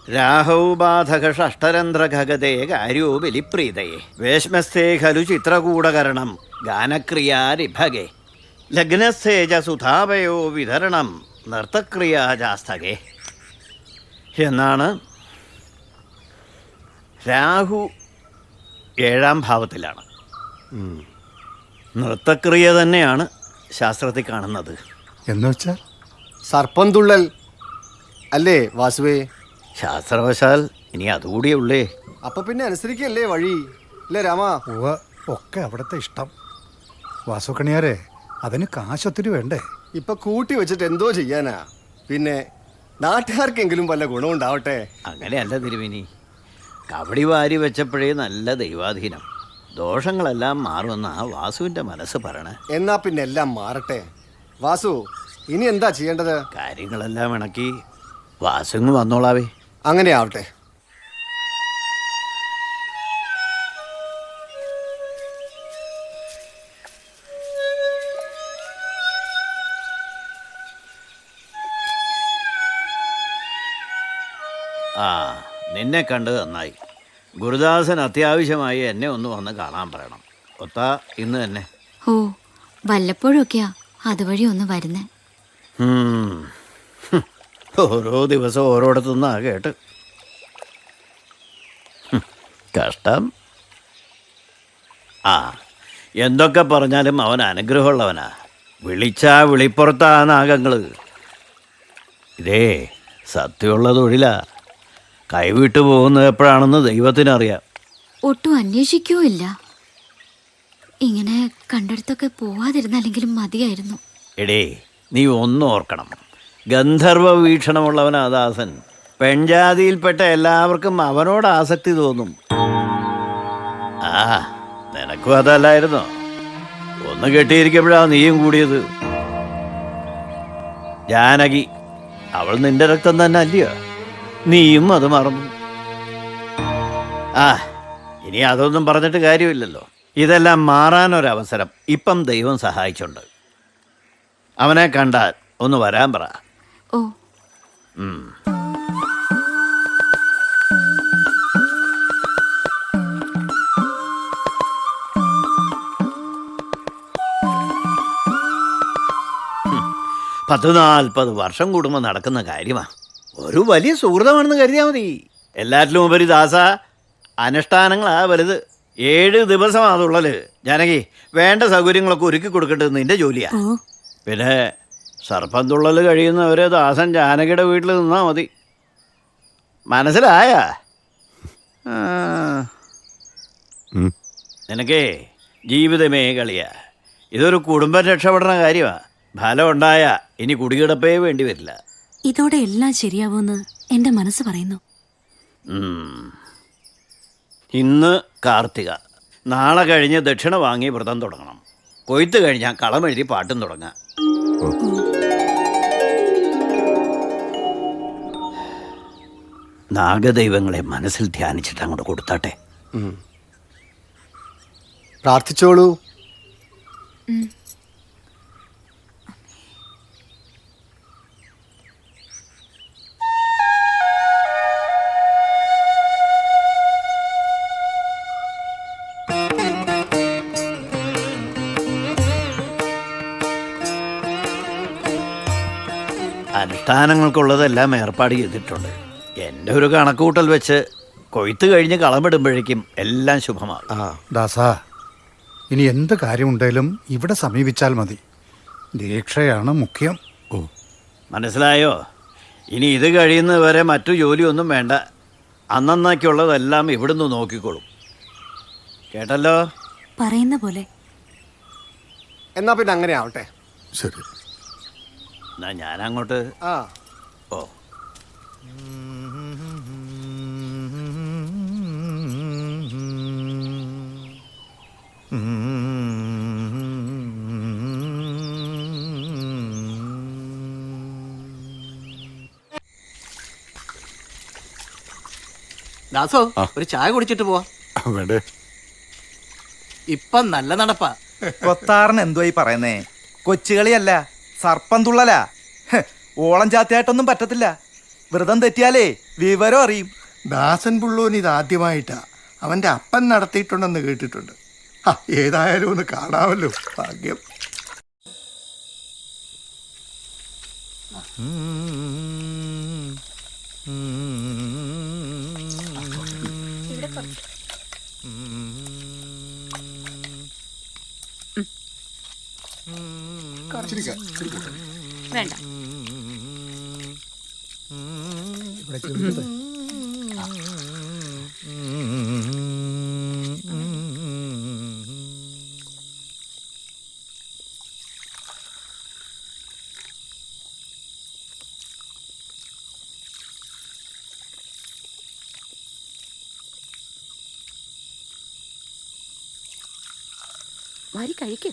രാഹൗ ബാധക ഷഷ്ടരന്ധ്രഘഗതേ കാര്യോ ബലിപ്രീതയെ വേശ്മസ്ഥേ ഖലു ചിത്രകൂടകരണം ഗാനക്രിയാരിഭഗേ ലഗ്നസ്ഥേജ സുധാപയോ വിതരണം നർത്തക്രിയാജാസ്തകേ എന്നാണ്. രാഹു 7ാം ഭാവത്തിലാണ്. നൃത്തക്രിയ തന്നെയാണ് ശാസ്ത്രത്തിൽ കാണുന്നത്. എന്നുവെച്ചാൽ സർപ്പം തുള്ളൽ അല്ലേ വാസുവേ? ശാസ്ത്രവശാൽ ഇനി അതുകൂടിയേ ഉള്ളേ. അപ്പൊ പിന്നെ അനുസരിക്കല്ലേ വഴി, അല്ലേ രാമാ? ഒക്കെ അവിടുത്തെ ഇഷ്ടം. വാസുക്കണിയാരെ, അതിന് കാശൊത്തിരി വേണ്ടേ? ഇപ്പൊ കൂട്ടി വെച്ചിട്ട് എന്തോ ചെയ്യാനാ? പിന്നെ നാട്ടുകാർക്കെങ്കിലും വല്ല ഗുണമുണ്ടാവട്ടെ. അങ്ങനെയല്ല തിരുമേനി, കബഡി വാരി വെച്ചപ്പോഴേ നല്ല ദൈവാധീനം. ദോഷങ്ങളെല്ലാം മാറുമെന്ന വാസുവിൻ്റെ മനസ്സ് പറയണേ. എന്നാ പിന്നെ എല്ലാം മാറട്ടെ. വാസു, ഇനി എന്താ ചെയ്യേണ്ടത്? കാര്യങ്ങളെല്ലാം ഇണക്കി വാസുങ്ങ് വന്നോളാവേ. അങ്ങനെ ആവട്ടെ. ആ, നിന്നെ കണ്ടത് നന്നായി. ഗുരുദാസൻ അത്യാവശ്യമായി എന്നെ ഒന്ന് വന്ന് കാണാൻ പറയണം. ഒത്താ ഇന്ന് തന്നെ. ഓ, വല്ലപ്പോഴൊക്കെയാ അതുവഴി ഒന്ന് വരുന്നേ. ഓരോ ദിവസം ഓരോടത്തുനിന്നാ കേട്ട്. കഷ്ടം. ആ, എന്തൊക്കെ പറഞ്ഞാലും അവൻ അനുഗ്രഹമുള്ളവനാ. വിളിച്ചാ വിളിപ്പുറത്താ നാഗങ്ങൾ. ഇതേ സത്യമുള്ള തൊഴിലാ. കൈവിട്ടു പോകുന്നത് എപ്പോഴാണെന്ന് ദൈവത്തിനറിയാം. ഒട്ടും അന്വേഷിക്കോ ഇല്ല. ഇങ്ങനെ കണ്ടെടുത്തൊക്കെ പോവാതിരുന്നല്ലെങ്കിലും മതിയായിരുന്നു. എടേ, നീ ഒന്നും ഓർക്കണം. ഗന്ധർവ വീക്ഷണമുള്ളവനാ ദാസൻ. പെൺജാതിയിൽപ്പെട്ട എല്ലാവർക്കും അവനോട് ആസക്തി തോന്നും. ആ, നിനക്കും അതല്ലായിരുന്നോ? ഒന്ന് കെട്ടിയിരിക്കുമ്പോഴാ നീയും കൂടിയത്. ജാനകി, അവൾ നിന്റെ രക്തം തന്നെ അല്ലയോ? നീയും അത് മറന്നു. ആ, ഇനി അതൊന്നും പറഞ്ഞിട്ട് കാര്യമില്ലല്ലോ. ഇതെല്ലാം മാറാനൊരവസരം ഇപ്പം ദൈവം സഹായിച്ചുണ്ട്. അവനെ കണ്ടാൽ ഒന്ന് വരാൻ പറ. ഓ, പത്ത് 40 വർഷം കൂടുമ്പോൾ നടക്കുന്ന കാര്യമാണ്. ഒരു വലിയ സുഹൃതമാണെന്ന് കരുതിയാൽ മതി. എല്ലാറ്റിലും ഉപരി ദാസ, അനുഷ്ഠാനങ്ങളാ വലുത്. 7 ദിവസം അതുള്ളത്. ജാനകി, വേണ്ട സൗകര്യങ്ങളൊക്കെ ഒരുക്കി കൊടുക്കേണ്ടത് നിന്റെ ജോലിയാ. പിന്നെ സർപ്പം തുള്ളൽ കഴിയുന്നവരെ ദാസൻ ജാനകിയുടെ വീട്ടിൽ നിന്നാ മതി. മനസ്സിലായ? നിനക്കേ ജീവിതമേ കളിയാ. ഇതൊരു കുടുംബം രക്ഷപ്പെടുന്ന കാര്യമാണ്. ഫലം ഉണ്ടായ ഇനി കുടികിടപ്പേ വേണ്ടി വരില്ല. ഇതോടെ എല്ലാം ശരിയാവുമെന്ന് എൻ്റെ മനസ്സ് പറയുന്നു. ഇന്ന് കാർത്തിക, നാളെ കഴിഞ്ഞ് ദക്ഷിണ വാങ്ങി വ്രതം തുടങ്ങണം. കൊയ്ത്ത് കഴിഞ്ഞാൽ കളമെഴുതി പാട്ടും തുടങ്ങാം. നാഗദൈവങ്ങളെ മനസ്സിൽ ധ്യാനിച്ചിട്ട് അങ്ങോട്ട് കൊടുത്താട്ടെ. പ്രാർത്ഥിച്ചോളൂ. അനുഷ്ഠാനങ്ങൾക്കുള്ളതെല്ലാം ഏർപ്പാട് ചെയ്തിട്ടുണ്ട്. എൻ്റെ ഒരു കണക്കുകൂട്ടൽ വെച്ച് കൊയ്ത്ത് കഴിഞ്ഞ് കളമിടുമ്പോഴേക്കും എല്ലാം ശുഭമാകും. ദാസാ, ഇനി എന്ത് കാര്യമുണ്ടെങ്കിലും ഇവിടെ സമീപിച്ചാൽ മതി. ദീക്ഷയാണ് മുഖ്യം. മനസ്സിലായോ? ഇനി ഇത് കഴിയുന്നവരെ മറ്റു ജോലിയൊന്നും വേണ്ട. അന്നന്നേക്കുള്ളതെല്ലാം ഇവിടുന്ന് നോക്കിക്കോളും. കേട്ടല്ലോ? പറയുന്ന പോലെ. എന്നാ പിന്നെ അങ്ങനെ ആവട്ടെ. ശരി. എന്നാ ഞാനങ്ങോട്ട്. ആ, ഓ, ദാസോ, ഒരു ചായ കുടിച്ചിട്ട് പോവാ. വേണ്ടേ? ഇപ്പം നല്ല നടപ്പാ. കൊത്താറിന് എന്തുവായി പറയുന്നേ? കൊച്ചുകളിയല്ല, സർപ്പം തുള്ളലാ. ഓളം ചാത്തിയായിട്ടൊന്നും പറ്റത്തില്ല. വ്രതം തെറ്റിയാലേ വിവരം അറിയും. ദാസൻ പുള്ളൂന് ഇത് ആദ്യമായിട്ടാ. അവന്റെ അപ്പൻ നടത്തിയിട്ടുണ്ടെന്ന് കേട്ടിട്ടുണ്ട്. ഏതായാലും ഒന്ന് കാണാമല്ലോ, ഭാഗ്യം. വേണ്ട. വാരി കഴിക്ക്.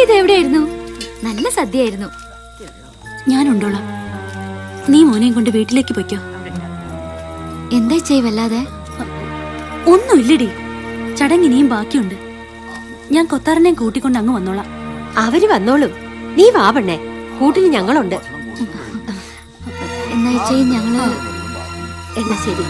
ഇതെവിടെയായിരുന്നു? നല്ല സദ്യയായിരുന്നു. ഞാൻ ഉണ്ടോളാം. നീ മോനെയും കൊണ്ട് വീട്ടിലേക്ക് പൊയ്ക്കോ. എന്താ ചെയ്യ വല്ലാതെ? ഒന്നുമില്ലടി, ചടങ്ങിനെയും ബാക്കിയുണ്ട്. ഞാൻ കൊത്താറിനെയും കൂട്ടിക്കൊണ്ട് അങ്ങ് വന്നോളാം. അവര് വന്നോളും, നീ വാ പെണ്ണേ, കൂട്ടിന് ഞങ്ങളുണ്ട്. എന്നാ ഞങ്ങള് എന്നാ ശരി.